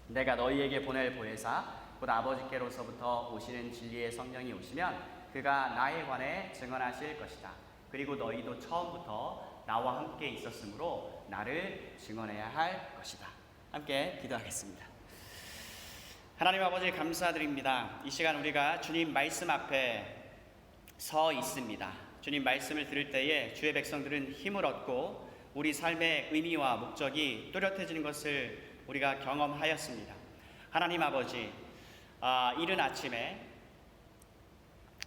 내가 너희에게 보낼 보혜사 곧 아버지께로서부터 오시는 진리의 성령이 오시면 그가 나에 관해 증언하실 것이다. 그리고 너희도 처음부터 나와 함께 있었으므로 나를 증언해야 할 것이다. 함께 기도하겠습니다. 하나님 아버지 감사드립니다. 이 시간 우리가 주님 말씀 앞에 서 있습니다. 주님 말씀을 들을 때에 주의 백성들은 힘을 얻고 우리 삶의 의미와 목적이 또렷해지는 것을 우리가 경험하였습니다. 하나님 아버지, 이른 아침에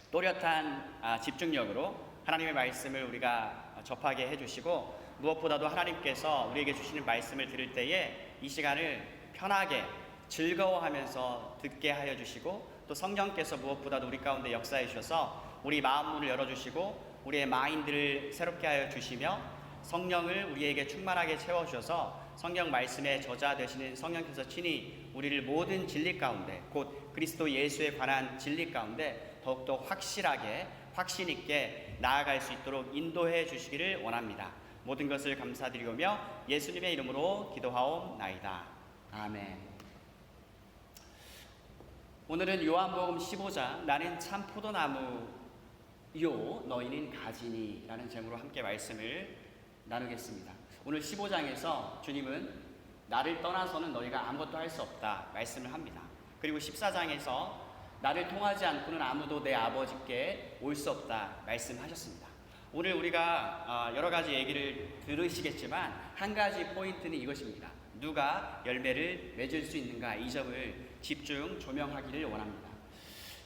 또렷한 집중력으로 하나님의 말씀을 우리가 접하게 해주시고, 무엇보다도 하나님께서 우리에게 주시는 말씀을 들을 때에 이 시간을 편하게 즐거워하면서 듣게 하여 주시고, 또 성령께서 무엇보다도 우리 가운데 역사해 주셔서 우리 마음 문을 열어주시고 우리의 마인드를 새롭게 하여 주시며 성령을 우리에게 충만하게 채워주셔서 성경 말씀의 저자 되시는 성령께서 친히 우리를 모든 진리 가운데, 곧 그리스도 예수에 관한 진리 가운데 더욱더 확실하게 확신 있게 나아갈 수 있도록 인도해 주시기를 원합니다. 모든 것을 감사드리오며 예수님의 이름으로 기도하옵나이다. 아멘. 오늘은 요한복음 15장 나는 참 포도나무요 너희는 가지니 라는 제목으로 함께 말씀을 나누겠습니다. 오늘 15장에서 주님은 나를 떠나서는 너희가 아무것도 할 수 없다 말씀을 합니다. 그리고 14장에서 나를 통하지 않고는 아무도 내 아버지께 올 수 없다 말씀하셨습니다. 오늘 우리가 여러 가지 얘기를 들으시겠지만 한 가지 포인트는 이것입니다. 누가 열매를 맺을 수 있는가, 이 점을 집중 조명하기를 원합니다.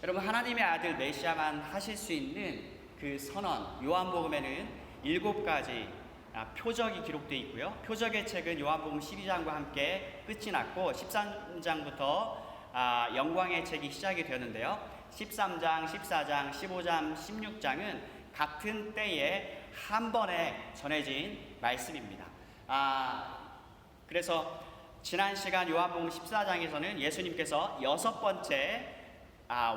여러분, 하나님의 아들 메시아만 하실 수 있는 그 선언, 요한복음에는 7가지 표적이 기록되어 있고요. 표적의 책은 요한복음 12장과 함께 끝이 났고 13장부터 영광의 책이 시작이 되었는데요. 13장, 14장, 15장, 16장은 같은 때에 한 번에 전해진 말씀입니다. 그래서 지난 시간 요한복음 14장에서는 예수님께서 6번째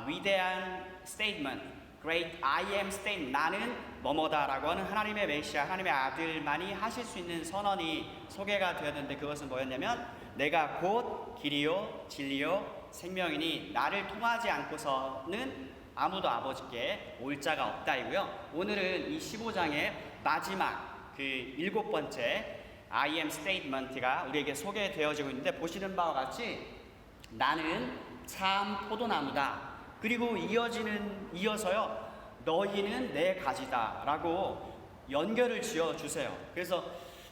위대한 statement, great I am statement, 나는 뭐뭐다라고 하는 하나님의 메시아, 하나님의 아들만이 하실 수 있는 선언이 소개가 되었는데, 그것은 뭐였냐면 내가 곧 길이요 진리요 생명이니 나를 통하지 않고서는 아무도 아버지께 올 자가 없다이고요. 오늘은 이 15장의 마지막 그 7번째 I am statement가 우리에게 소개되어지고 있는데, 보시는 바와 같이 나는 참 포도나무다. 그리고 이어서요 너희는 내 가지다 라고 연결을 지어 주세요. 그래서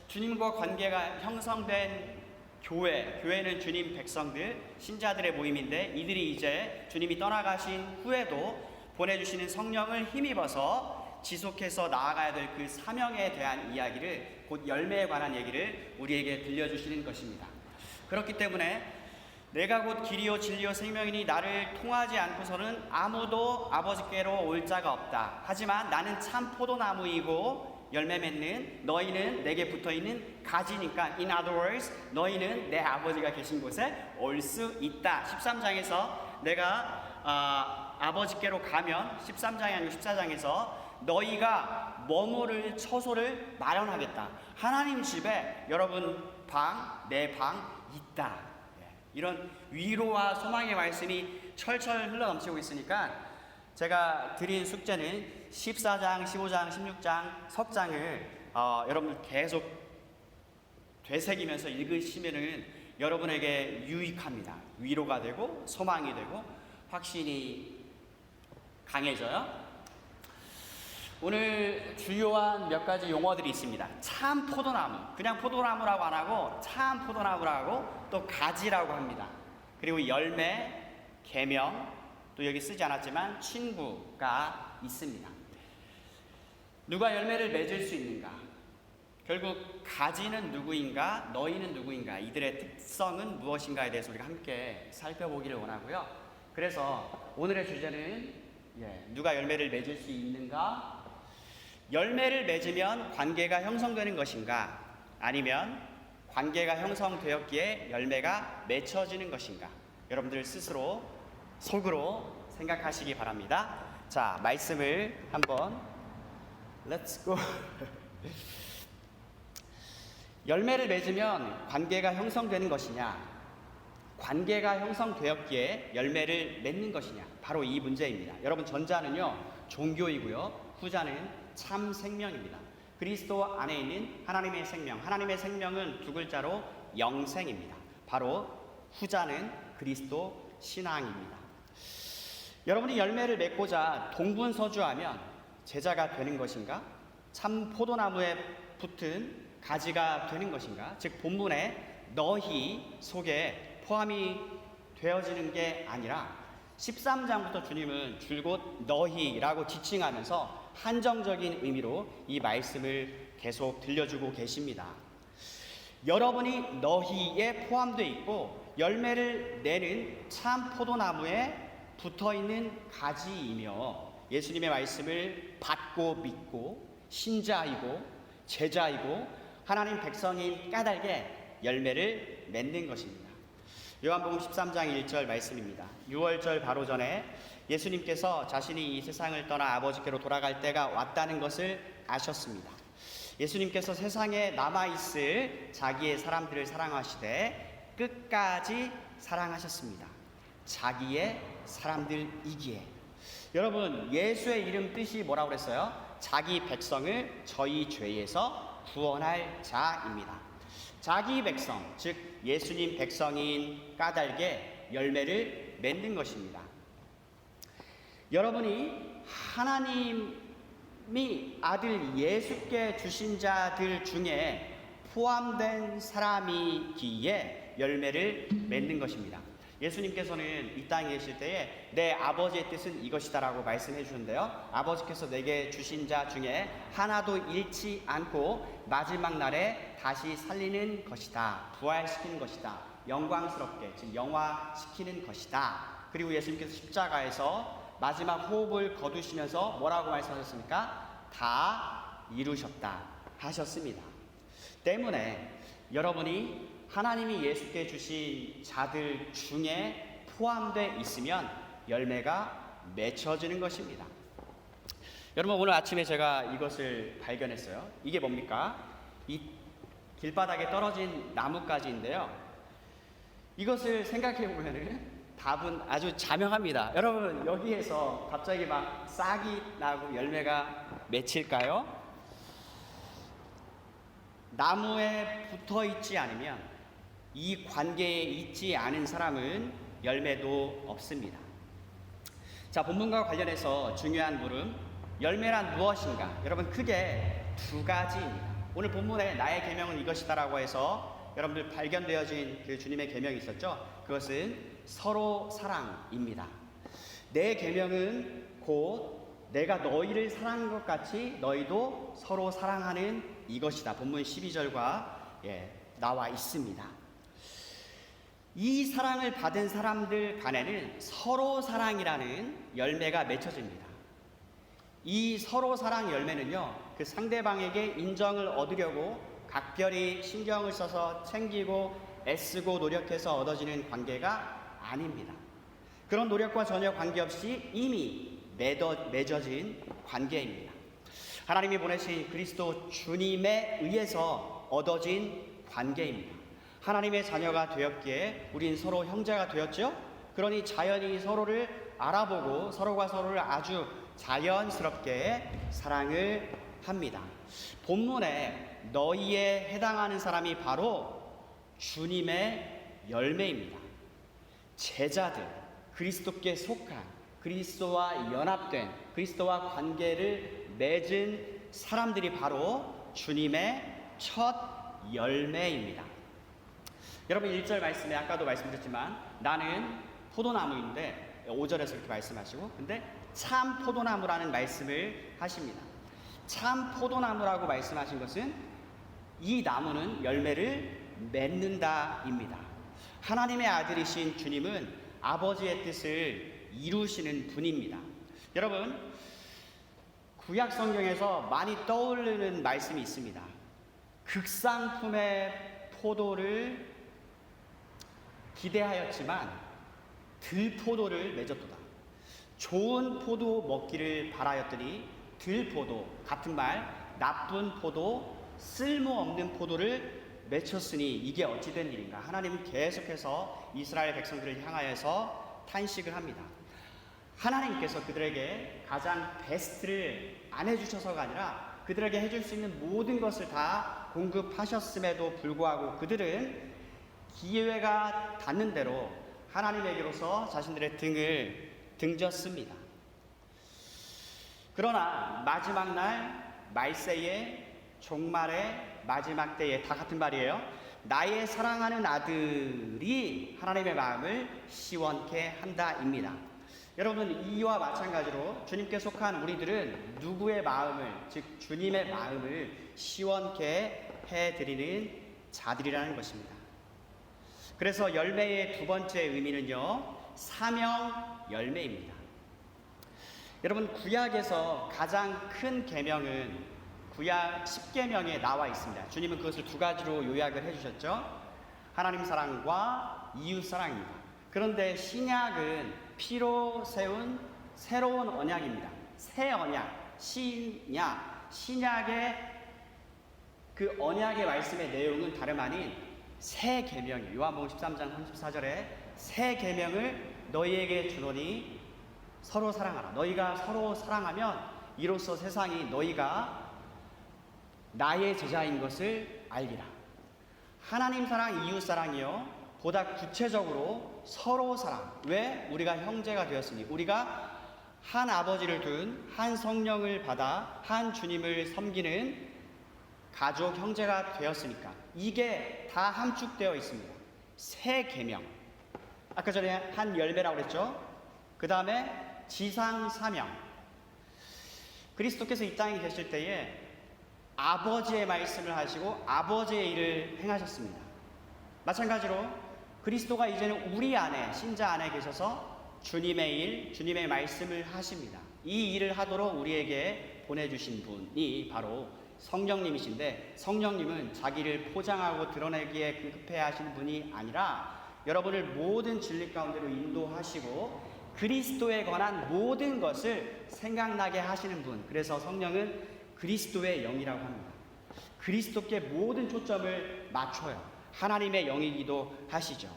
주님과 관계가 형성된 교회는 주님 백성들, 신자들의 모임인데, 이들이 이제 주님이 떠나가신 후에도 보내주시는 성령을 힘입어서 지속해서 나아가야 될 그 사명에 대한 이야기를, 곧 열매에 관한 얘기를 우리에게 들려주시는 것입니다. 그렇기 때문에 내가 곧 길이요 진리요 생명이니 나를 통하지 않고서는 아무도 아버지께로 올 자가 없다. 하지만 나는 참 포도나무이고 열매 맺는 너희는 내게 붙어있는 가지니까, in other words 너희는 내 아버지가 계신 곳에 올 수 있다. 13장에서 내가 아버지께로 가면, 13장이 아니고 14장에서 너희가 머무를 처소를 마련하겠다. 하나님 집에 여러분 방, 내 방 있다. 이런 위로와 소망의 말씀이 철철 흘러넘치고 있으니까 제가 드린 숙제는 14장, 15장, 16장 석 장을 여러분들 계속 되새기면서 읽으시면은 여러분에게 유익합니다. 위로가 되고 소망이 되고 확신이 강해져요. 오늘 주요한 몇 가지 용어들이 있습니다. 참 포도나무, 그냥 포도나무라고 안 하고 참 포도나무라고, 또 가지라고 합니다. 그리고 열매, 계명, 또 여기 쓰지 않았지만 친구가 있습니다. 누가 열매를 맺을 수 있는가? 결국 가지는 누구인가, 너희는 누구인가, 이들의 특성은 무엇인가에 대해서 우리가 함께 살펴보기를 원하고요. 그래서 오늘의 주제는 누가 열매를 맺을 수 있는가? 열매를 맺으면 관계가 형성되는 것인가? 아니면 관계가 형성되었기에 열매가 맺혀지는 것인가? 여러분들 스스로 속으로 생각하시기 바랍니다. 자, 말씀을 한번 Let's go. 열매를 맺으면 관계가 형성되는 것이냐? 관계가 형성되었기에 열매를 맺는 것이냐? 바로 이 문제입니다. 여러분, 전자는요 종교이고요, 후자는 참 생명입니다. 그리스도 안에 있는 하나님의 생명, 하나님의 생명은 두 글자로 영생입니다. 바로 후자는 그리스도 신앙입니다. 여러분이 열매를 맺고자 동분서주하면 제자가 되는 것인가? 참 포도나무에 붙은 가지가 되는 것인가? 즉 본문에 너희 속에 포함이 되어지는 게 아니라 13장부터 주님은 줄곧 너희라고 지칭하면서 한정적인 의미로 이 말씀을 계속 들려주고 계십니다. 여러분이 너희에 포함되어 있고 열매를 내는 참 포도나무에 붙어있는 가지이며 예수님의 말씀을 받고 믿고 신자이고 제자이고 하나님 백성인 까닭에 열매를 맺는 것입니다. 요한복음 13장 1절 말씀입니다. 6월절 바로 전에 예수님께서 자신이 이 세상을 떠나 아버지께로 돌아갈 때가 왔다는 것을 아셨습니다. 예수님께서 세상에 남아있을 자기의 사람들을 사랑하시되 끝까지 사랑하셨습니다. 자기의 사람들이기에. 여러분, 예수의 이름 뜻이 뭐라고 그랬어요? 자기 백성을 저희 죄에서 구원할 자입니다. 자기 백성, 즉 예수님 백성인 까닭에 열매를 맺는 것입니다. 여러분이 하나님이 아들 예수께 주신 자들 중에 포함된 사람이기에 열매를 맺는 것입니다. 예수님께서는 이 땅에 계실 때에 내 아버지의 뜻은 이것이다 라고 말씀해 주는데요, 아버지께서 내게 주신 자 중에 하나도 잃지 않고 마지막 날에 다시 살리는 것이다, 부활시키는 것이다, 영광스럽게 즉 영화시키는 것이다. 그리고 예수님께서 십자가에서 마지막 호흡을 거두시면서 뭐라고 말씀하셨습니까? 다 이루셨다 하셨습니다. 때문에 여러분이 하나님이 예수께 주신 자들 중에 포함되어 있으면 열매가 맺혀지는 것입니다. 여러분, 오늘 아침에 제가 이것을 발견했어요. 이게 뭡니까? 이 길바닥에 떨어진 나뭇가지인데요, 이것을 생각해 보면은 답은 아주 자명합니다. 여러분, 여기에서 갑자기 막 싹이 나고 열매가 맺힐까요? 나무에 붙어 있지 않으면, 이 관계에 있지 않은 사람은 열매도 없습니다. 자, 본문과 관련해서 중요한 물음, 열매란 무엇인가? 여러분, 크게 두 가지입니다. 오늘 본문에 나의 계명은 이것이다라고 해서 여러분들 발견되어진 그 주님의 계명이 있었죠? 그것은 서로 사랑입니다. 내 계명은 곧 내가 너희를 사랑한 것 같이 너희도 서로 사랑하는 이것이다. 본문 12절과 나와 있습니다. 이 사랑을 받은 사람들 간에는 서로 사랑이라는 열매가 맺혀집니다. 이 서로 사랑 열매는요, 그 상대방에게 인정을 얻으려고 각별히 신경을 써서 챙기고 애쓰고 노력해서 얻어지는 관계가 아닙니다. 그런 노력과 전혀 관계없이 이미 맺어진 관계입니다. 하나님이 보내신 그리스도 주님에 의해서 얻어진 관계입니다. 하나님의 자녀가 되었기에 우린 서로 형제가 되었죠. 그러니 자연히 서로를 알아보고 서로가 서로를 아주 자연스럽게 사랑을 합니다. 본문에 너희에 해당하는 사람이 바로 주님의 열매입니다. 제자들, 그리스도께 속한, 그리스도와 연합된, 그리스도와 관계를 맺은 사람들이 바로 주님의 첫 열매입니다. 여러분, 1절 말씀에 아까도 말씀드렸지만 나는 포도나무인데 5절에서 이렇게 말씀하시고, 근데 참 포도나무라는 말씀을 하십니다. 참 포도나무라고 말씀하신 것은 이 나무는 열매를 맺는다입니다. 하나님의 아들이신 주님은 아버지의 뜻을 이루시는 분입니다. 여러분, 구약 성경에서 많이 떠오르는 말씀이 있습니다. 극상품의 포도를 기대하였지만 들포도를 맺었도다. 좋은 포도 먹기를 바라였더니 들포도, 같은 말 나쁜 포도, 쓸모없는 포도를 맺혔으니 이게 어찌된 일인가? 하나님은 계속해서 이스라엘 백성들을 향하여서 탄식을 합니다. 하나님께서 그들에게 가장 베스트를 안 해주셔서가 아니라 그들에게 해줄 수 있는 모든 것을 다 공급하셨음에도 불구하고 그들은 기회가 닿는 대로 하나님에게로서 자신들의 등을 등졌습니다. 그러나 마지막 날 말세의 종말의 마지막 때에 다 같은 말이에요. 나의 사랑하는 아들이 하나님의 마음을 시원케 한다입니다. 여러분, 이와 마찬가지로 주님께 속한 우리들은 누구의 마음을, 즉 주님의 마음을 시원케 해드리는 자들이라는 것입니다. 그래서 열매의 두 번째 의미는요, 사명 열매입니다. 여러분, 구약에서 가장 큰 계명은 구약 10계명에 나와 있습니다. 주님은 그것을 두 가지로 요약을 해주셨죠. 하나님 사랑과 이웃 사랑입니다. 그런데 신약은 피로 세운 새로운 언약입니다. 새 언약, 신약의 그 언약의 말씀의 내용은 다름 아닌 새 계명이에요. 요한복음 13장 34절에 새 계명을 너희에게 주노니 서로 사랑하라. 너희가 서로 사랑하면 이로써 세상이 너희가 나의 제자인 것을 알리라. 하나님 사랑, 이웃 사랑이요, 보다 구체적으로 서로 사랑. 왜? 우리가 형제가 되었으니, 우리가 한 아버지를 둔 한 성령을 받아 한 주님을 섬기는 가족 형제가 되었으니까. 이게 다 함축되어 있습니다. 새 계명. 아까 전에 한 열매라고 그랬죠. 그 다음에 지상 사명. 그리스도께서 이 땅에 계실 때에 아버지의 말씀을 하시고 아버지의 일을 행하셨습니다. 마찬가지로 그리스도가 이제는 우리 안에, 신자 안에 계셔서 주님의 일, 주님의 말씀을 하십니다. 이 일을 하도록 우리에게 보내주신 분이 바로 성령님이신데, 성령님은 자기를 포장하고 드러내기에 급급해 하신 분이 아니라 여러분을 모든 진리 가운데로 인도하시고 그리스도에 관한 모든 것을 생각나게 하시는 분. 그래서 성령은 그리스도의 영이라고 합니다. 그리스도께 모든 초점을 맞춰요. 하나님의 영이기도 하시죠.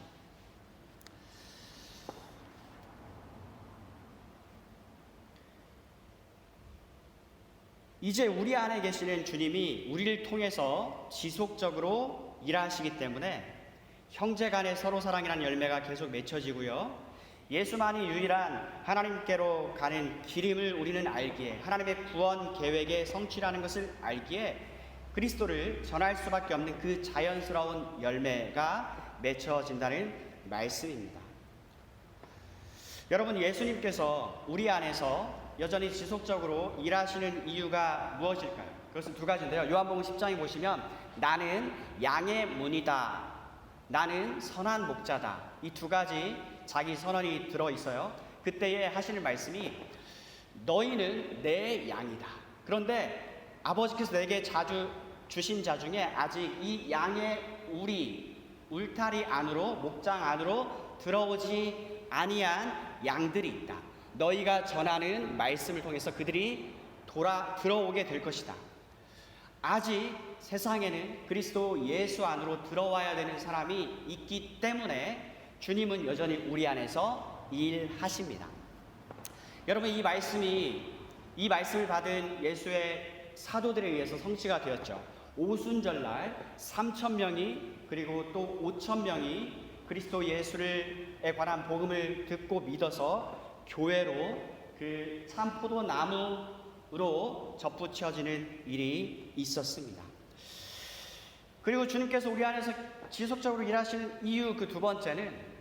이제 우리 안에 계시는 주님이 우리를 통해서 지속적으로 일하시기 때문에 형제간의 서로 사랑이라는 열매가 계속 맺혀지고요. 예수만이 유일한 하나님께로 가는 길임을 우리는 알기에, 하나님의 구원 계획의 성취라는 것을 알기에 그리스도를 전할 수밖에 없는 그 자연스러운 열매가 맺혀진다는 말씀입니다. 여러분, 예수님께서 우리 안에서 여전히 지속적으로 일하시는 이유가 무엇일까요? 그것은 두 가지인데요. 요한복음 10장에 보시면 나는 양의 문이다, 나는 선한 목자다, 이 두 가지 자기 선언이 들어있어요. 그때에 하시는 말씀이 너희는 내 양이다. 그런데 아버지께서 내게 자주 주신 자 중에 아직 이 양의 울타리 안으로, 목장 안으로 들어오지 아니한 양들이 있다. 너희가 전하는 말씀을 통해서 그들이 들어오게 될 것이다. 아직 세상에는 그리스도 예수 안으로 들어와야 되는 사람이 있기 때문에 주님은 여전히 우리 안에서 일하십니다. 여러분, 이 말씀을 받은 예수의 사도들에 의해서 성취가 되었죠. 오순절날 3,000명이 그리고 또 5,000명이 그리스도 예수에 관한 복음을 듣고 믿어서 교회로 그 참 포도나무로 접붙여지는 일이 있었습니다. 그리고 주님께서 우리 안에서 지속적으로 일하시는 이유 그 두 번째는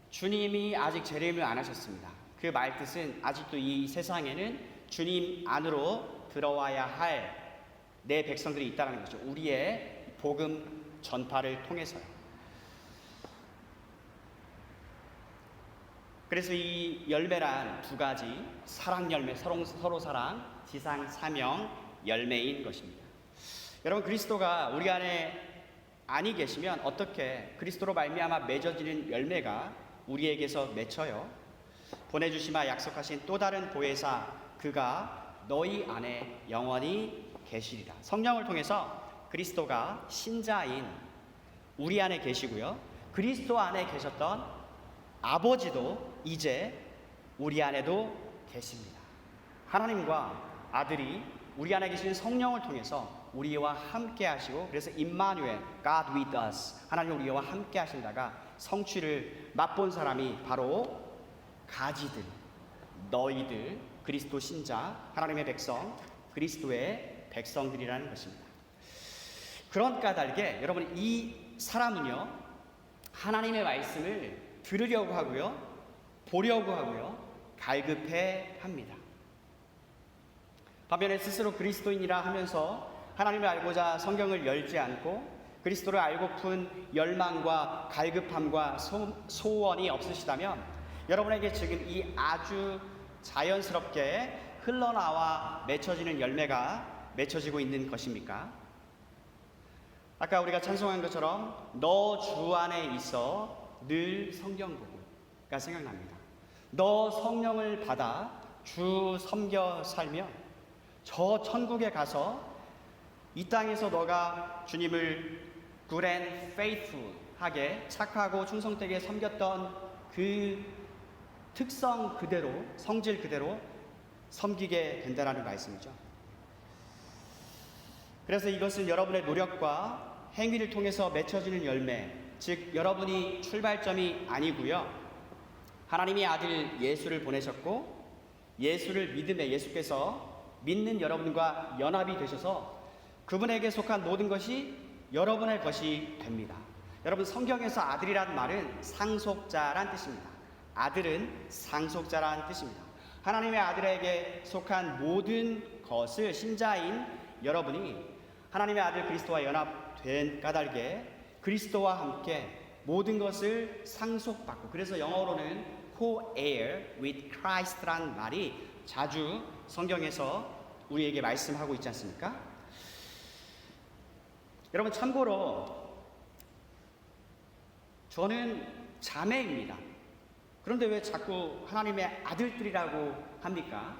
주님이 아직 재림을 안 하셨습니다. 그 말뜻은 아직도 이 세상에는 주님 안으로 들어와야 할 내 백성들이 있다는 거죠. 우리의 복음 전파를 통해서요. 그래서 이 열매란 두 가지, 사랑 열매, 서로 사랑, 지상 사명 열매인 것입니다. 여러분, 그리스도가 우리 안에 아니 계시면 어떻게 그리스도로 말미암아 맺어지는 열매가 우리에게서 맺혀요? 보내주시마 약속하신 또 다른 보혜사, 그가 너희 안에 영원히 계시리라. 성령을 통해서 그리스도가 신자인 우리 안에 계시고요. 그리스도 안에 계셨던 아버지도 이제 우리 안에도 계십니다. 하나님과 아들이 우리 안에 계신 성령을 통해서 우리와 함께 하시고, 그래서 임마누엘, God with us, 하나님 우리와 함께 하신다가 성취를 맛본 사람이 바로 가지들, 너희들, 그리스도 신자, 하나님의 백성, 그리스도의 백성들이라는 것입니다. 그런 까닭에 여러분, 이 사람은요, 하나님의 말씀을 들으려고 하고요, 보려고 하고요, 갈급해 합니다. 반면에 스스로 그리스도인이라 하면서 하나님을 알고자 성경을 열지 않고 그리스도를 알고픈 열망과 갈급함과 소원이 없으시다면 여러분에게 지금 이 아주 자연스럽게 흘러나와 맺혀지는 열매가 맺혀지고 있는 것입니까? 아까 우리가 찬송한 것처럼 너 주 안에 있어 늘 성경 보고가 생각납니다. 너 성령을 받아 주 섬겨 살며 저 천국에 가서 이 땅에서 너가 주님을 good and faithful 하게 착하고 충성되게 섬겼던 그 특성 그대로, 성질 그대로 섬기게 된다는 말씀이죠. 그래서 이것은 여러분의 노력과 행위를 통해서 맺혀지는 열매, 즉 여러분이 출발점이 아니고요, 하나님의 아들 예수를 보내셨고 예수를 믿음에 예수께서 믿는 여러분과 연합이 되셔서 그분에게 속한 모든 것이 여러분의 것이 됩니다. 여러분, 성경에서 아들이라는 말은 상속자란 뜻입니다. 아들은 상속자란 뜻입니다. 하나님의 아들에게 속한 모든 것을 신자인 여러분이 하나님의 아들 그리스도와 연합된 까닭에 그리스도와 함께 모든 것을 상속받고, 그래서 영어로는 co-heir with Christ란 말이 자주 성경에서 우리에게 말씀하고 있지 않습니까? 여러분, 참고로 저는 자매입니다. 그런데 왜 자꾸 하나님의 아들들이라고 합니까?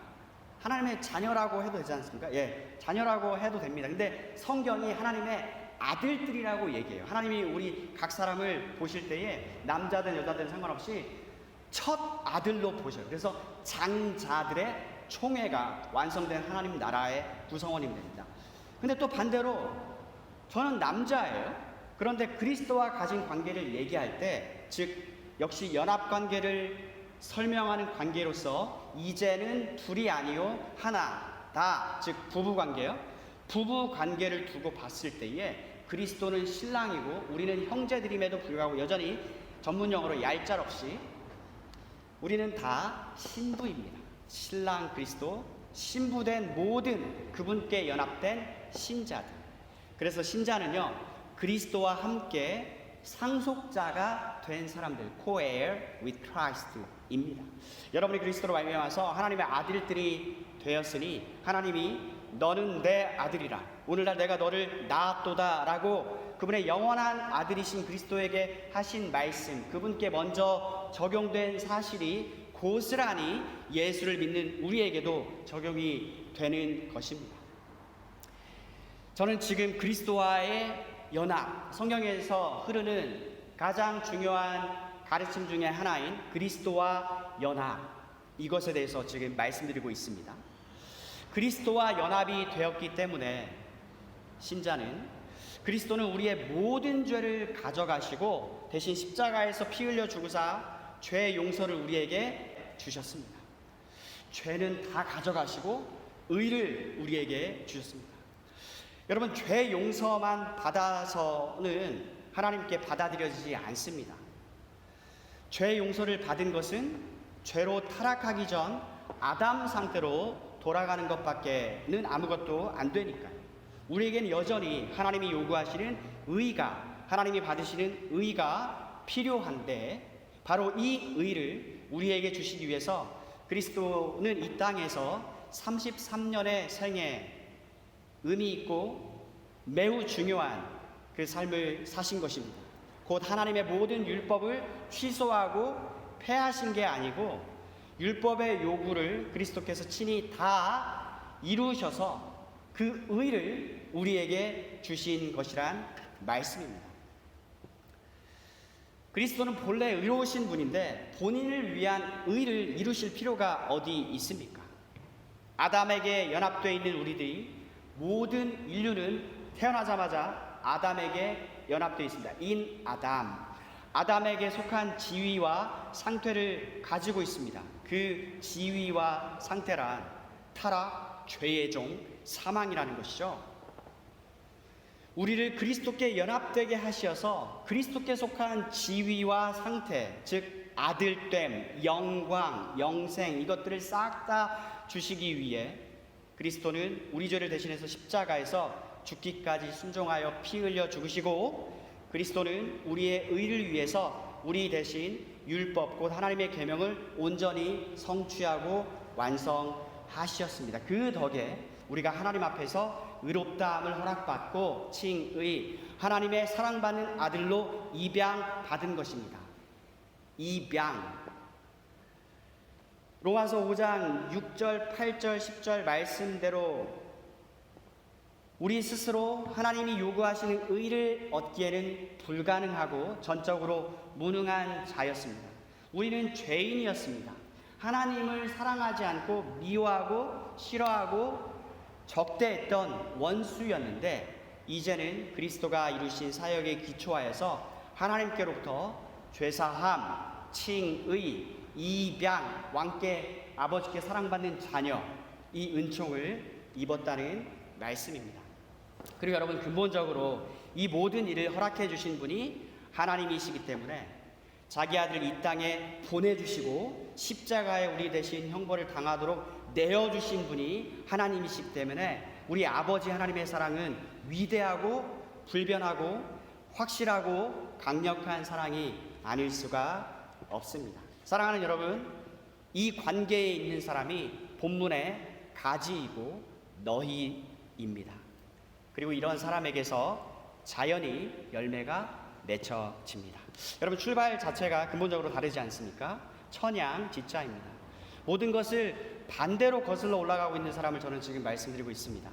하나님의 자녀라고 해도 되지 않습니까? 예, 자녀라고 해도 됩니다. 근데 성경이 하나님의 아들들이라고 얘기해요. 하나님이 우리 각 사람을 보실 때에 남자든 여자든 상관없이 첫 아들로 보셔요. 그래서 장자들의 총회가 완성된 하나님 나라의 구성원이 됩니다. 근데 또 반대로 저는 남자예요. 그런데 그리스도와 가진 관계를 얘기할 때, 즉 역시 연합관계를 설명하는 관계로서 이제는 둘이 아니요 하나다, 즉 부부관계요. 부부관계를 두고 봤을 때에 그리스도는 신랑이고 우리는 형제들임에도 불구하고 여전히 전문용어로 얄짤없이 우리는 다 신부입니다. 신랑 그리스도, 신부된 모든 그분께 연합된 신자들. 그래서 신자는요, 그리스도와 함께 상속자가 된 사람들, co-heir with Christ입니다. 여러분이 그리스도로 말미암아서 하나님의 아들들이 되었으니 하나님이 너는 내 아들이라, 오늘날 내가 너를 낳았도다 라고 그분의 영원한 아들이신 그리스도에게 하신 말씀, 그분께 먼저 적용된 사실이 고스란히 예수를 믿는 우리에게도 적용이 되는 것입니다. 저는 지금 그리스도와의 연합, 성경에서 흐르는 가장 중요한 가르침 중에 하나인 그리스도와 연합, 이것에 대해서 지금 말씀드리고 있습니다. 그리스도와 연합이 되었기 때문에 신자는, 그리스도는 우리의 모든 죄를 가져가시고 대신 십자가에서 피 흘려 죽으사 죄 용서를 우리에게 주셨습니다. 죄는 다 가져가시고 의를 우리에게 주셨습니다. 여러분, 죄 용서만 받아서는 하나님께 받아들여지지 않습니다. 죄 용서를 받은 것은 죄로 타락하기 전 아담 상태로 돌아가는 것밖에는 아무것도 안 되니까요. 우리에게는 여전히 하나님이 요구하시는 의가, 하나님이 받으시는 의가 필요한데, 바로 이 의를 우리에게 주시기 위해서 그리스도는 이 땅에서 33년의 생애, 의미 있고 매우 중요한 그 삶을 사신 것입니다. 곧 하나님의 모든 율법을 취소하고 폐하신 게 아니고 율법의 요구를 그리스도께서 친히 다 이루셔서 그 의를 우리에게 주신 것이란 말씀입니다. 그리스도는 본래 의로우신 분인데 본인을 위한 의를 이루실 필요가 어디 있습니까? 아담에게 연합되어 있는 우리들이 모든 인류는 태어나자마자 아담에게 연합되어 있습니다. 인 아담. 아담에게 속한 지위와 상태를 가지고 있습니다. 그 지위와 상태란 타락, 죄의 종, 사망이라는 것이죠. 우리를 그리스도께 연합되게 하셔서 그리스도께 속한 지위와 상태, 즉 아들됨, 영광, 영생, 이것들을 싹 다 주시기 위해 그리스도는 우리 죄를 대신해서 십자가에서 죽기까지 순종하여 피 흘려 죽으시고, 그리스도는 우리의 의를 위해서 우리 대신 율법 곧 하나님의 계명을 온전히 성취하고 완성하셨습니다. 그 덕에 우리가 하나님 앞에서 의롭다함을 허락받고 칭의, 하나님의 사랑받는 아들로 입양받은 것입니다. 입양. 로마서 5장 6절, 8절, 10절 말씀대로 우리 스스로 하나님이 요구하시는 의를 얻기에는 불가능하고 전적으로 무능한 자였습니다. 우리는 죄인이었습니다. 하나님을 사랑하지 않고 미워하고 싫어하고 적대했던 원수였는데, 이제는 그리스도가 이루신 사역에 기초하여서 하나님께로부터 죄사함, 칭의, 입양, 왕께 아버지께 사랑받는 자녀, 이 은총을 입었다는 말씀입니다. 그리고 여러분, 근본적으로 이 모든 일을 허락해 주신 분이 하나님이시기 때문에 자기 아들을 이 땅에 보내주시고 십자가에 우리 대신 형벌을 당하도록 내어주신 분이 하나님이시기 때문에 우리 아버지 하나님의 사랑은 위대하고 불변하고 확실하고 강력한 사랑이 아닐 수가 없습니다. 사랑하는 여러분, 이 관계에 있는 사람이 본문의 가지이고 너희입니다. 그리고 이런 사람에게서 자연히 열매가 맺혀집니다. 여러분, 출발 자체가 근본적으로 다르지 않습니까? 천양 지자입니다. 모든 것을 반대로 거슬러 올라가고 있는 사람을 저는 지금 말씀드리고 있습니다.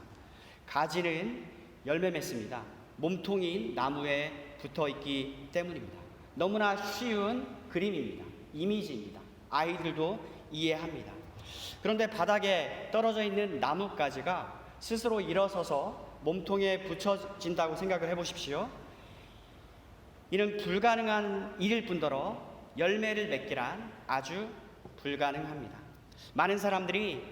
가지는 열매 맺습니다. 몸통인 나무에 붙어 있기 때문입니다. 너무나 쉬운 그림입니다. 이미지입니다. 아이들도 이해합니다. 그런데 바닥에 떨어져 있는 나뭇가지가 스스로 일어서서 몸통에 붙여진다고 생각을 해보십시오. 이는 불가능한 일일 뿐더러 열매를 맺기란 아주 불가능합니다. 많은 사람들이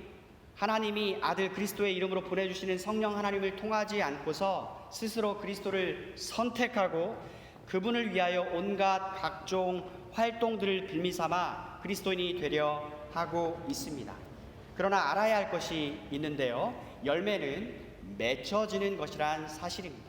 하나님이 아들 그리스도의 이름으로 보내주시는 성령 하나님을 통하지 않고서 스스로 그리스도를 선택하고 그분을 위하여 온갖 각종 활동들을 빌미삼아 그리스도인이 되려 하고 있습니다. 그러나 알아야 할 것이 있는데요, 열매는 맺혀지는 것이란 사실입니다.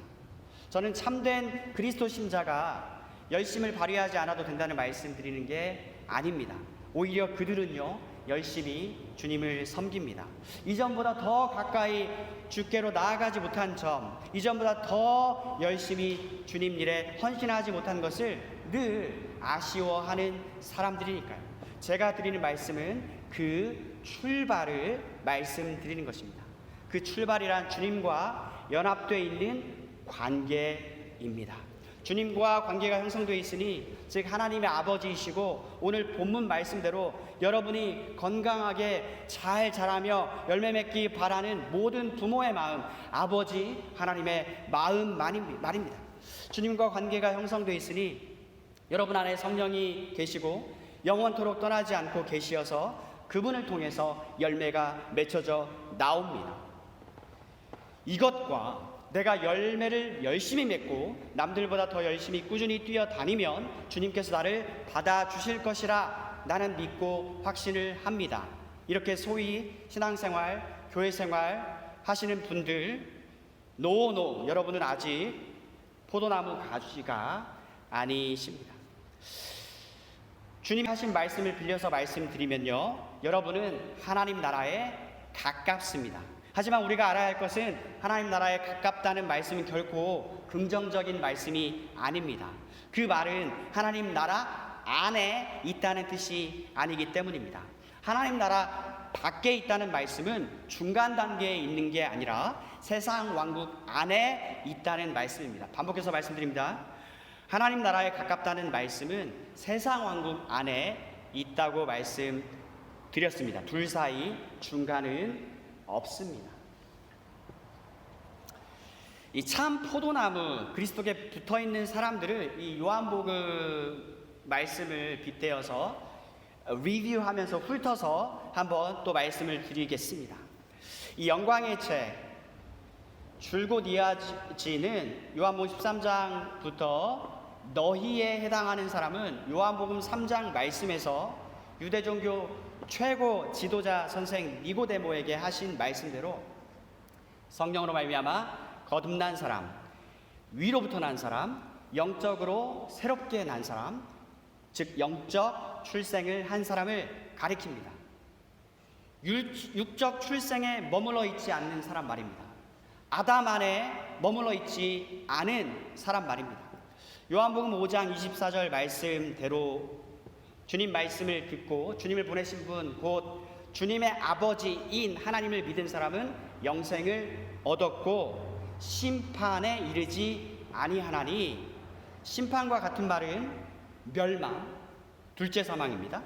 저는 참된 그리스도 신자가 열심을 발휘하지 않아도 된다는 말씀드리는 게 아닙니다. 오히려 그들은요, 열심히 주님을 섬깁니다. 이전보다 더 가까이 주께로 나아가지 못한 점, 이전보다 더 열심히 주님 일에 헌신하지 못한 것을 늘 아쉬워하는 사람들이니까요. 제가 드리는 말씀은 그 출발을 말씀드리는 것입니다. 그 출발이란 주님과 연합되어 있는 관계입니다. 주님과 관계가 형성되어 있으니, 즉 하나님의 아버지이시고 오늘 본문 말씀대로 여러분이 건강하게 잘 자라며 열매 맺기 바라는 모든 부모의 마음, 아버지 하나님의 마음 말입니다. 주님과 관계가 형성되어 있으니 여러분 안에 성령이 계시고 영원토록 떠나지 않고 계시어서 그분을 통해서 열매가 맺혀져 나옵니다. 이것과 내가 열매를 열심히 맺고 남들보다 더 열심히 꾸준히 뛰어다니면 주님께서 나를 받아주실 것이라 나는 믿고 확신을 합니다. 이렇게 소위 신앙생활, 교회생활 하시는 분들, 노, 여러분은 아직 포도나무 가지가 아니십니다. 주님 하신 말씀을 빌려서 말씀드리면요, 여러분은 하나님 나라에 가깝습니다. 하지만 우리가 알아야 할 것은 하나님 나라에 가깝다는 말씀은 결코 긍정적인 말씀이 아닙니다. 그 말은 하나님 나라 안에 있다는 뜻이 아니기 때문입니다. 하나님 나라 밖에 있다는 말씀은 중간 단계에 있는 게 아니라 세상 왕국 안에 있다는 말씀입니다. 반복해서 말씀드립니다. 하나님 나라에 가깝다는 말씀은 세상 왕국 안에 있다고 말씀드렸습니다. 둘 사이 중간은 없습니다. 이 참 포도나무 그리스도께 붙어있는 사람들을 이 요한복음 말씀을 빗대어서 리뷰하면서 훑어서 한번 또 말씀을 드리겠습니다. 이 영광의 책 줄곧 이어지는 요한복음 13장부터 너희에 해당하는 사람은 요한복음 3장 말씀에서 유대종교 최고 지도자 선생 니고데모에게 하신 말씀대로 성령으로 말미암아 거듭난 사람, 위로부터 난 사람, 영적으로 새롭게 난 사람, 즉 영적 출생을 한 사람을 가리킵니다. 육적 출생에 머물러 있지 않는 사람 말입니다. 아담 안에 머물러 있지 않은 사람 말입니다. 요한복음 5장 24절 말씀대로 주님 말씀을 듣고 주님을 보내신 분 곧 주님의 아버지인 하나님을 믿은 사람은 영생을 얻었고 심판에 이르지 아니하나니, 심판과 같은 말은 멸망, 둘째 사망입니다.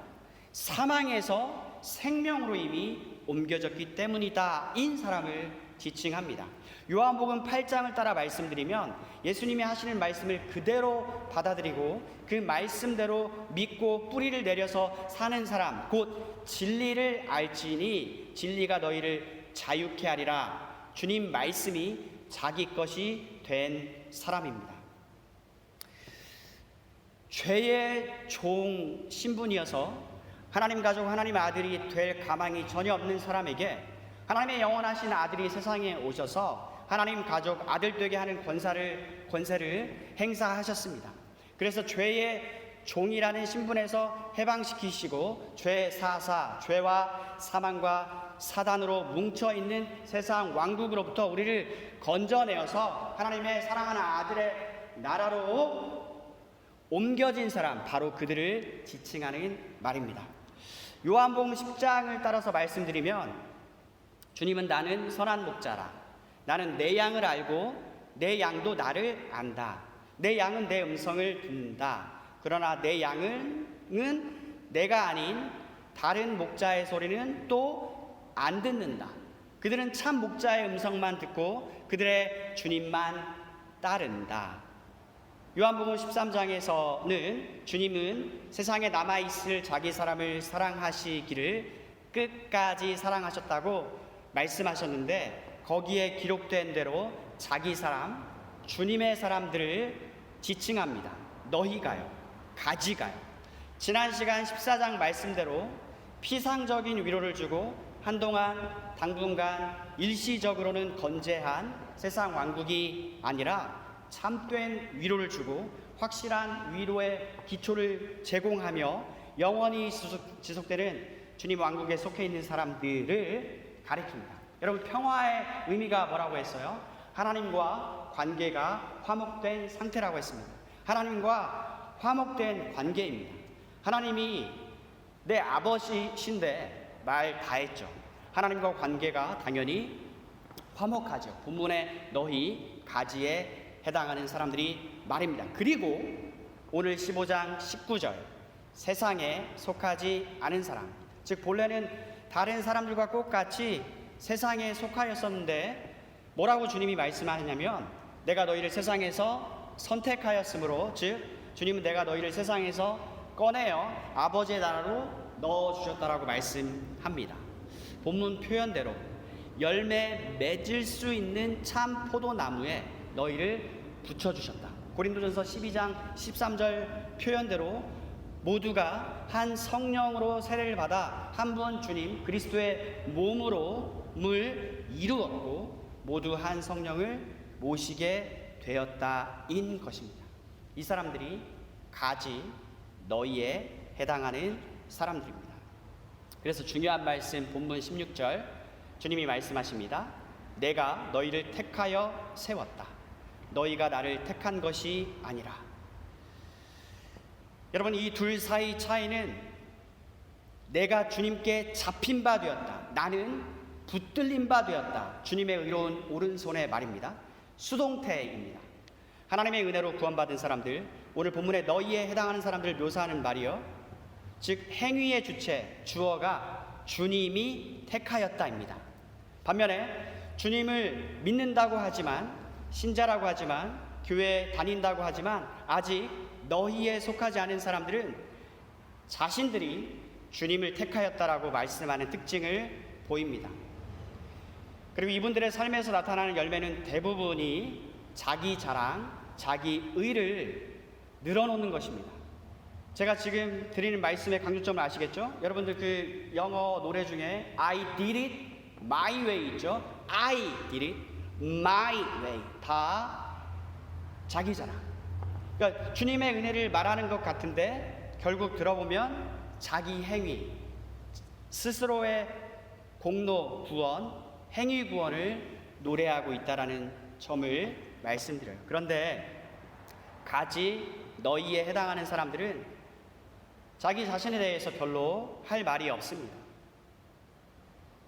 사망에서 생명으로 이미 옮겨졌기 때문이다 인 사람을 지칭합니다. 요한복음 8장을 따라 말씀드리면 예수님이 하시는 말씀을 그대로 받아들이고 그 말씀대로 믿고 뿌리를 내려서 사는 사람 곧 진리를 알지니 진리가 너희를 자유케 하리라, 주님 말씀이 자기 것이 된 사람입니다. 죄의 종 신분이어서 하나님 가족 하나님 아들이 될 가망이 전혀 없는 사람에게 하나님의 영원하신 아들이 세상에 오셔서 하나님 가족 아들 되게 하는 권세를 행사하셨습니다. 그래서 죄의 종이라는 신분에서 해방시키시고 죄 사사, 죄와 사망과 사단으로 뭉쳐있는 세상 왕국으로부터 우리를 건져내어서 하나님의 사랑하는 아들의 나라로 옮겨진 사람, 바로 그들을 지칭하는 말입니다. 요한복음 10장을 따라서 말씀드리면 주님은 나는 선한 목자라, 나는 내 양을 알고 내 양도 나를 안다, 내 양은 내 음성을 듣는다, 그러나 내 양은 내가 아닌 다른 목자의 소리는 또 안 듣는다. 그들은 참 목자의 음성만 듣고 그들의 주님만 따른다. 요한복음 13장에서는 주님은 세상에 남아있을 자기 사람을 사랑하시기를 끝까지 사랑하셨다고 말씀하셨는데 거기에 기록된 대로 자기 사람, 주님의 사람들을 지칭합니다. 너희가요, 가지가요. 지난 시간 14장 말씀대로 피상적인 위로를 주고 한동안 당분간 일시적으로는 건재한 세상 왕국이 아니라 참된 위로를 주고 확실한 위로의 기초를 제공하며 영원히 지속되는 주님 왕국에 속해 있는 사람들을 가리킵니다. 여러분, 평화의 의미가 뭐라고 했어요? 하나님과 관계가 화목된 상태라고 했습니다. 하나님과 화목된 관계입니다. 하나님이 내 아버지신데 말 다 했죠. 하나님과 관계가 당연히 화목하죠. 본문에 너희 가지에 해당하는 사람들이 말입니다. 그리고 오늘 15장 19절 세상에 속하지 않은 사람, 즉 본래는 다른 사람들과 똑같이 세상에 속하였었는데 뭐라고 주님이 말씀하셨냐면 내가 너희를 세상에서 선택하였으므로, 즉 주님은 내가 너희를 세상에서 꺼내어 아버지의 나라로 넣어주셨다라고 말씀합니다. 본문 표현대로 열매 맺을 수 있는 참 포도나무에 너희를 붙여주셨다. 고린도전서 12장 13절 표현대로 모두가 한 성령으로 세례를 받아 한 분 주님 그리스도의 몸을 이루었고 모두 한 성령을 모시게 되었다인 것입니다. 이 사람들이 가지 너희에 해당하는 사람들입니다. 그래서 중요한 말씀 본문 16절 주님이 말씀하십니다. 내가 너희를 택하여 세웠다. 너희가 나를 택한 것이 아니라. 여러분, 이 둘 사이 차이는 내가 주님께 잡힌 바 되었다, 나는 붙들린 바 되었다, 주님의 의로운 오른손의 말입니다. 수동태입니다. 하나님의 은혜로 구원받은 사람들, 오늘 본문에 너희에 해당하는 사람들을 묘사하는 말이요, 즉 행위의 주체, 주어가 주님이 택하였다입니다. 반면에 주님을 믿는다고 하지만, 신자라고 하지만, 교회에 다닌다고 하지만 아직 너희에 속하지 않은 사람들은 자신들이 주님을 택하였다라고 말씀하는 특징을 보입니다. 그리고 이분들의 삶에서 나타나는 열매는 대부분이 자기 자랑, 자기 의를 늘어놓는 것입니다. 제가 지금 드리는 말씀의 강조점을 아시겠죠? 여러분들 그 영어 노래 중에 I did it my way 있죠? I did it my way. 다 자기 자랑. 그러니까 주님의 은혜를 말하는 것 같은데 결국 들어보면 자기 행위, 스스로의 공로 구원, 행위 구원을 노래하고 있다라는 점을 말씀드려요. 그런데 가지 너희에 해당하는 사람들은 자기 자신에 대해서 별로 할 말이 없습니다.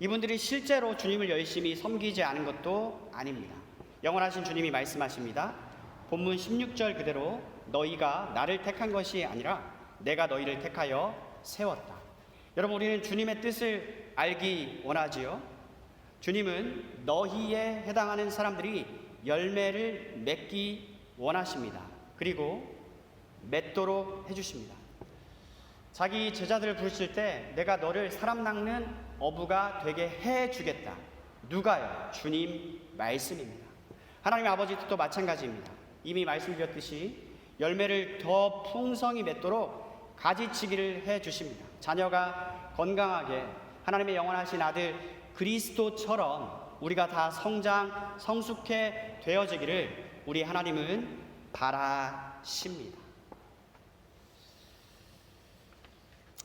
이분들이 실제로 주님을 열심히 섬기지 않은 것도 아닙니다. 영원하신 주님이 말씀하십니다. 본문 16절 그대로 너희가 나를 택한 것이 아니라 내가 너희를 택하여 세웠다. 여러분, 우리는 주님의 뜻을 알기 원하지요. 주님은 너희에 해당하는 사람들이 열매를 맺기 원하십니다. 그리고 맺도록 해주십니다. 자기 제자들을 부르실 때 내가 너를 사람 낚는 어부가 되게 해주겠다. 누가요? 주님 말씀입니다. 하나님 아버지 뜻도 마찬가지입니다. 이미 말씀드렸듯이 열매를 더 풍성히 맺도록 가지치기를 해주십니다. 자녀가 건강하게 하나님의 영원하신 아들 그리스도처럼 우리가 다 성장, 성숙해 되어지기를 우리 하나님은 바라십니다.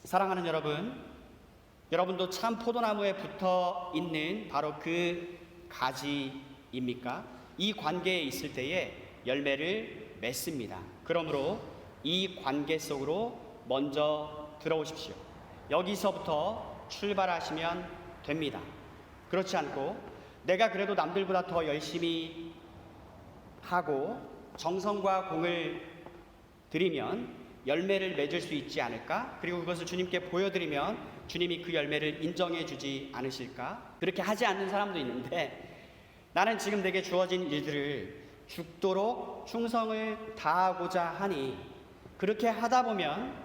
사랑하는 여러분, 여러분도 참 포도나무에 붙어 있는 바로 그 가지입니까? 이 관계에 있을 때에 열매를 맺습니다. 그러므로 이 관계 속으로 먼저 들어오십시오. 여기서부터 출발하시면 됩니다. 그렇지 않고 내가 그래도 남들보다 더 열심히 하고 정성과 공을 들이면 열매를 맺을 수 있지 않을까? 그리고 그것을 주님께 보여드리면 주님이 그 열매를 인정해 주지 않으실까? 그렇게 하지 않는 사람도 있는데 나는 지금 내게 주어진 일들을 죽도록 충성을 다하고자 하니 그렇게 하다 보면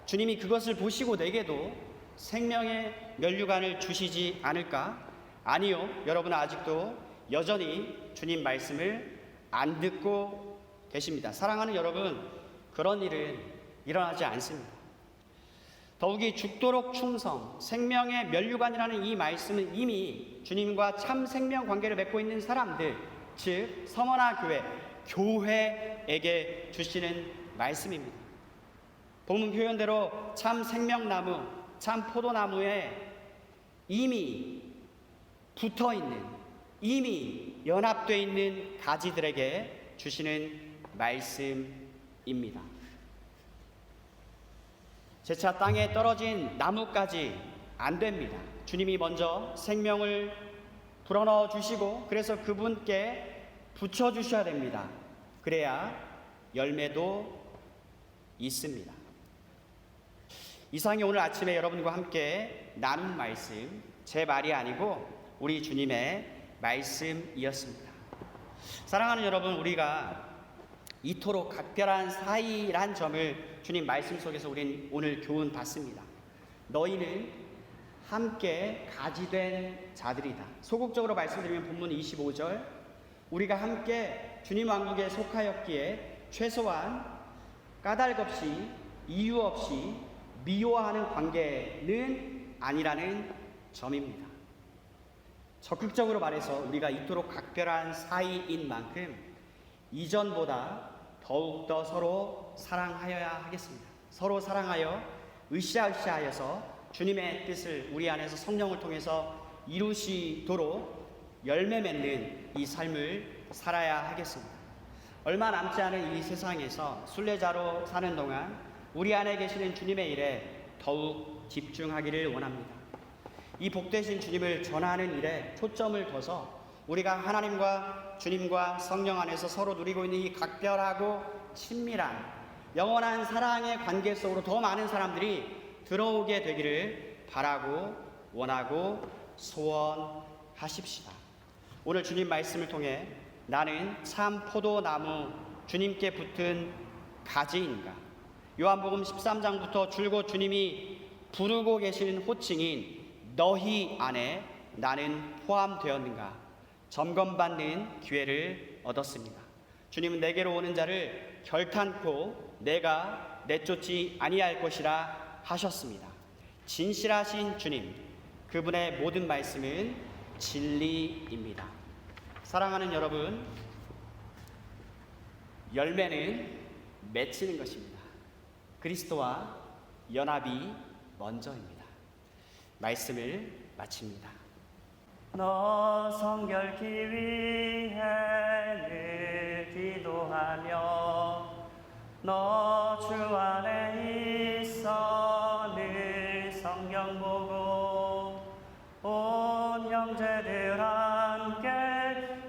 주님이 그것을 보시고 내게도 생명의 면류관을 주시지 않을까? 아니요, 여러분은 아직도 여전히 주님 말씀을 안 듣고 계십니다. 사랑하는 여러분, 그런 일은 일어나지 않습니다. 더욱이 죽도록 충성, 생명의 면류관이라는 이 말씀은 이미 주님과 참 생명 관계를 맺고 있는 사람들, 즉 서머나 교회에게 주시는 말씀입니다. 본문 표현대로 참 생명나무, 참 포도나무에 이미 붙어있는, 이미 연합되어 있는 가지들에게 주시는 말씀입니다. 재차 땅에 떨어진 나무까지 안 됩니다. 주님이 먼저 생명을 불어넣어 주시고 그래서 그분께 붙여주셔야 됩니다. 그래야 열매도 있습니다. 이상이 오늘 아침에 여러분과 함께 나눈 말씀, 제 말이 아니고 우리 주님의 말씀이었습니다. 사랑하는 여러분, 우리가 이토록 각별한 사이란 점을 주님 말씀 속에서 우린 오늘 교훈 받습니다. 너희는 함께 가지된 자들이다. 소극적으로 말씀드리면 본문 25절, 우리가 함께 주님 왕국에 속하였기에 최소한 까닭 없이 이유 없이 미워하는 관계는 아니라는 점입니다. 적극적으로 말해서 우리가 이토록 각별한 사이인 만큼 이전보다 더욱더 서로 사랑하여야 하겠습니다. 서로 사랑하여 으쌰으쌰하여서 주님의 뜻을 우리 안에서 성령을 통해서 이루시도록 열매 맺는 이 삶을 살아야 하겠습니다. 얼마 남지 않은 이 세상에서 순례자로 사는 동안 우리 안에 계시는 주님의 일에 더욱 집중하기를 원합니다. 이 복되신 주님을 전하는 일에 초점을 둬서 우리가 하나님과 주님과 성령 안에서 서로 누리고 있는 이 각별하고 친밀한 영원한 사랑의 관계 속으로 더 많은 사람들이 들어오게 되기를 바라고 원하고 소원하십시다. 오늘 주님 말씀을 통해 나는 참 포도나무 주님께 붙은 가지인가? 요한복음 13장부터 줄곧 주님이 부르고 계시는 호칭인 너희 안에 나는 포함되었는가? 점검받는 기회를 얻었습니다. 주님은 내게로 오는 자를 결탄코 내가 내쫓지 아니할 것이라 하셨습니다. 진실하신 주님, 그분의 모든 말씀은 진리입니다. 사랑하는 여러분, 열매는 맺히는 것입니다. 그리스도와 연합이 먼저입니다. 말씀을 마칩니다. 너 성결케 위해 늘 기도하며 너 주 안에 있어 늘 성경 보고 온 형제들 함께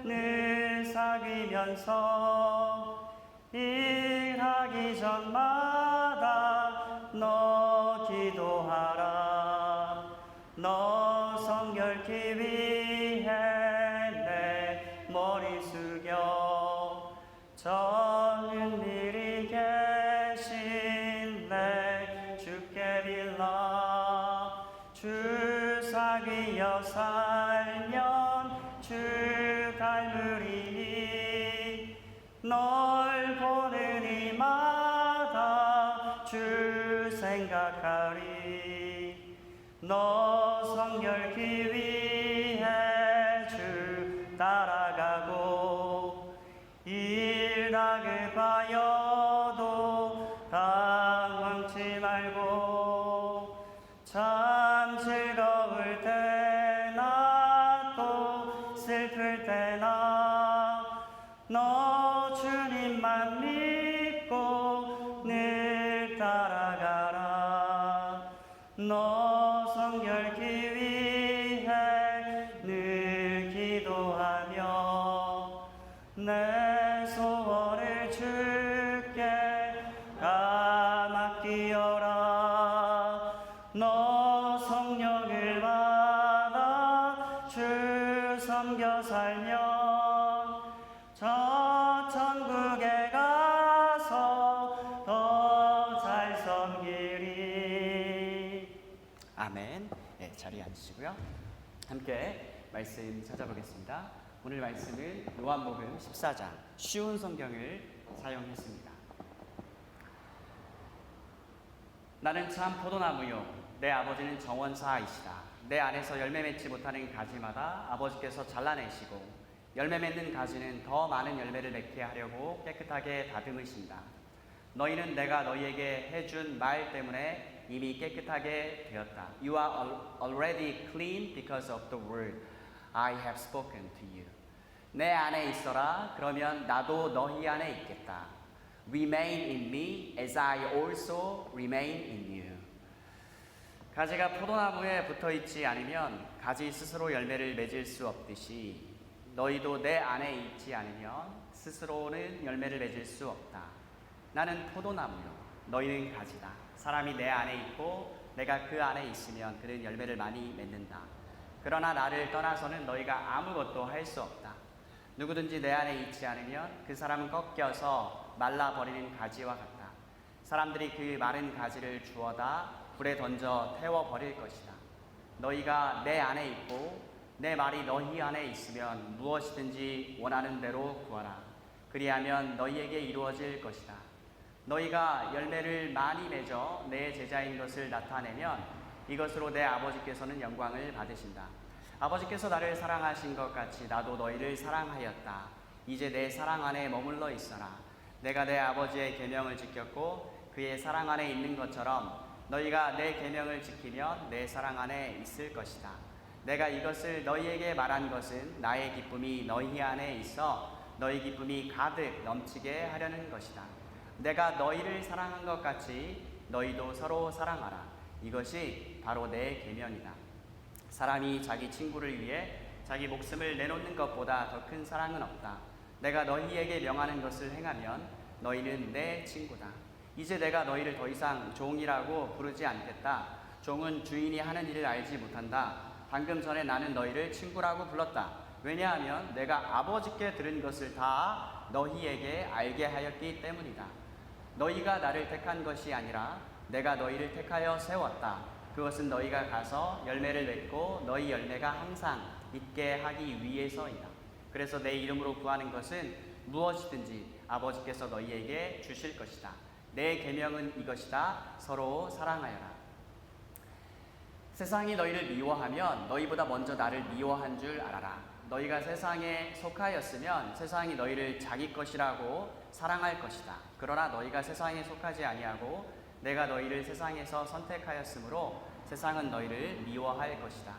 늘 사귀면서 일하기 전마다 너 기도하라. 너 성결케 위해 내 머리 숙여 저는 미리 계신 내 주께 빌라. 주 사귀어 살면 주 닮으리니 널 보는 이마다 주 생각하리. 너 성결케 위해 주 따라가고 일 다급하여도 당황치 말고 참 즐거울 때나 또 슬플 때나 너 주님만 믿고 늘 따라가라. 너 성결케 위해 늘 기도하며 내 소원을 주께 맡기어라. 너 성령을 받아 주 섬겨 살면 저 천국에 가서 더 잘 섬기리. 아멘. 네, 자리에 앉으시고요. 함께 말씀 찾아보겠습니다. 오늘 말씀은 요한복음 14장 쉬운 성경을 사용했습니다. 나는 참 포도나무요 내 아버지는 정원사이시다. 내 안에서 열매 맺지 못하는 가지마다 아버지께서 잘라내시고 열매 맺는 가지는 더 많은 열매를 맺게 하려고 깨끗하게 다듬으신다. 너희는 내가 너희에게 해준 말 때문에 이미 깨끗하게 되었다. You are already clean because of the word I have spoken to you. 내 안에 있어라. 그러면 나도 너희 안에 있겠다. Remain in me as I also remain in you. 가지가 포도나무에 붙어있지 않으면 가지 스스로 열매를 맺을 수 없듯이 너희도 내 안에 있지 않으면 스스로는 열매를 맺을 수 없다. 나는 포도나무요 너희는 가지다. 사람이 내 안에 있고 내가 그 안에 있으면 그는 열매를 많이 맺는다. 그러나 나를 떠나서는 너희가 아무것도 할 수 없다. 누구든지 내 안에 있지 않으면 그 사람은 꺾여서 말라버리는 가지와 같다. 사람들이 그 마른 가지를 주워다 불에 던져 태워버릴 것이다. 너희가 내 안에 있고 내 말이 너희 안에 있으면 무엇이든지 원하는 대로 구하라. 그리하면 너희에게 이루어질 것이다. 너희가 열매를 많이 맺어 내 제자인 것을 나타내면 이것으로 내 아버지께서는 영광을 받으신다. 아버지께서 나를 사랑하신 것 같이 나도 너희를 사랑하였다. 이제 내 사랑 안에 머물러 있어라. 내가 내 아버지의 계명을 지켰고 그의 사랑 안에 있는 것처럼 너희가 내 계명을 지키면 내 사랑 안에 있을 것이다. 내가 이것을 너희에게 말한 것은 나의 기쁨이 너희 안에 있어 너희 기쁨이 가득 넘치게 하려는 것이다. 내가 너희를 사랑한 것 같이 너희도 서로 사랑하라. 이것이 바로 내 계명이다. 사람이 자기 친구를 위해 자기 목숨을 내놓는 것보다 더 큰 사랑은 없다. 내가 너희에게 명하는 것을 행하면 너희는 내 친구다. 이제 내가 너희를 더 이상 종이라고 부르지 않겠다. 종은 주인이 하는 일을 알지 못한다. 방금 전에 나는 너희를 친구라고 불렀다. 왜냐하면 내가 아버지께 들은 것을 다 너희에게 알게 하였기 때문이다. 너희가 나를 택한 것이 아니라 내가 너희를 택하여 세웠다. 그것은 너희가 가서 열매를 맺고 너희 열매가 항상 있게 하기 위해서이다. 그래서 내 이름으로 구하는 것은 무엇이든지 아버지께서 너희에게 주실 것이다. 내 계명은 이것이다. 서로 사랑하여라. 세상이 너희를 미워하면 너희보다 먼저 나를 미워한 줄 알아라. 너희가 세상에 속하였으면 세상이 너희를 자기 것이라고 사랑할 것이다. 그러나 너희가 세상에 속하지 아니하고 내가 너희를 세상에서 선택하였으므로 세상은 너희를 미워할 것이다.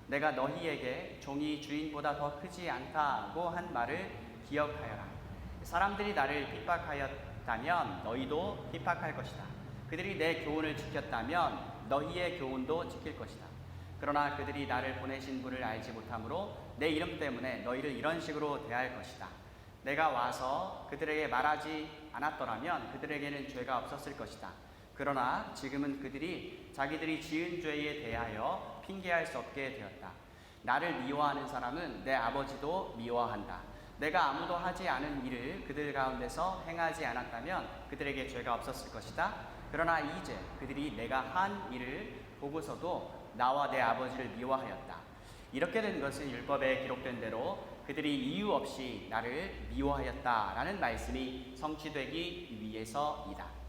내가 너희에게 종이 주인보다 더 크지 않다고 한 말을 기억하여라. 사람들이 나를 핍박하였다면 너희도 핍박할 것이다. 그들이 내 교훈을 지켰다면 너희의 교훈도 지킬 것이다. 그러나 그들이 나를 보내신 분을 알지 못하므로 내 이름 때문에 너희를 이런 식으로 대할 것이다. 내가 와서 그들에게 말하지 않았더라면 그들에게는 죄가 없었을 것이다. 그러나 지금은 그들이 자기들이 지은 죄에 대하여 핑계할 수 없게 되었다. 나를 미워하는 사람은 내 아버지도 미워한다. 내가 아무도 하지 않은 일을 그들 가운데서 행하지 않았다면 그들에게 죄가 없었을 것이다. 그러나 이제 그들이 내가 한 일을 보고서도 나와 내 아버지를 미워하였다. 이렇게 된 것은 율법에 기록된 대로 그들이 이유 없이 나를 미워하였다라는 말씀이 성취되기 위해서이다.